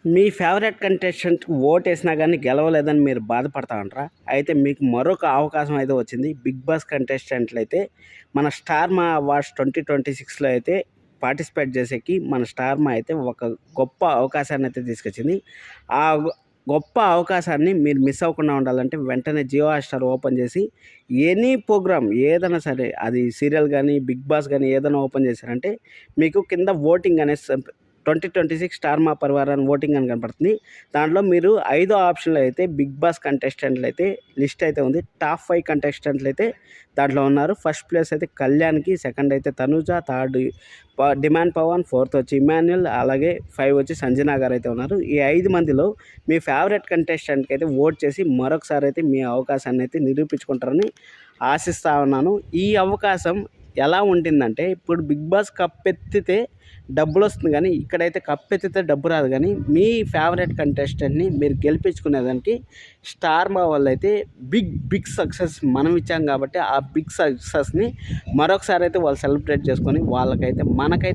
మీ favourite contestant ఓటేసినా కానీ గెలవలేదని మీరు బాధపడతా ఉంటారా? అయితే మీకు మరొక అవకాశం అయితే వచ్చింది. బిగ్ బాస్ కంటెస్టెంట్లు అయితే మన స్టార్ మా అవార్డ్స్ 2026లో అయితే పార్టిసిపేట్ చేసేకి మన స్టార్ మా అయితే ఒక గొప్ప అవకాశాన్ని అయితే తీసుకొచ్చింది. ఆ గొప్ప అవకాశాన్ని మీరు మిస్ అవ్వకుండా ఉండాలంటే వెంటనే జియో హాట్‌స్టార్ ఓపెన్ చేసి ఎనీ ప్రోగ్రామ్ ఏదైనా సరే, అది సీరియల్ కానీ, బిగ్ బాస్ కానీ ఏదైనా ఓపెన్ చేశారంటే మీకు కింద ఓటింగ్ అనేది 2026 స్టార్ మా పరివార్ అని ఓటింగ్ అని కనపడుతుంది. దాంట్లో మీరు 5వ ఆప్షన్‌లో అయితే బిగ్ బాస్ కంటెస్టెంట్లు అయితే లిస్ట్ అయితే ఉంది. టాప్ 5 కంటెస్టెంట్లు అయితే దాంట్లో ఉన్నారు. ఫస్ట్ ప్లేస్ అయితే కళ్యాణ్‌కి, సెకండ్ అయితే Tanuja, third demand Pavan, fourth వచ్చి ఇమాన్యుల్, అలాగే 5 వచ్చి సంజన గారు అయితే ఉన్నారు. ఈ 5 మందిలో మీ ఫేవరెట్ కంటెస్టెంట్‌కి అయితే ఓట్ చేసి మరొకసారి అయితే మీ అవకాశాన్ని అయితే నిరూపించుకుంటారని ఆశిస్తా ఉన్నాను. ఈ అవకాశం ఎలా ఉంటుందంటే, ఇప్పుడు బిగ్ బాస్ కప్పెత్తితే డబ్బులొస్తుంది గానీ, ఇక్కడైతే కప్పెత్తితే డబ్బు రాదు గానీ, మీ ఫేవరెట్ కంటెస్టెంట్‌ని మీరు గెలిపించుకునేదానికి స్టార్ మా వాళ్ళైతే బిగ్ సక్సెస్ మనం ఇచ్చాం కాబట్టి, ఆ బిగ్ సక్సెస్‌ని మరొకసారి అయితే వాళ్ళు సెలబ్రేట్ చేసుకొని వాళ్ళకైతే మనకైతే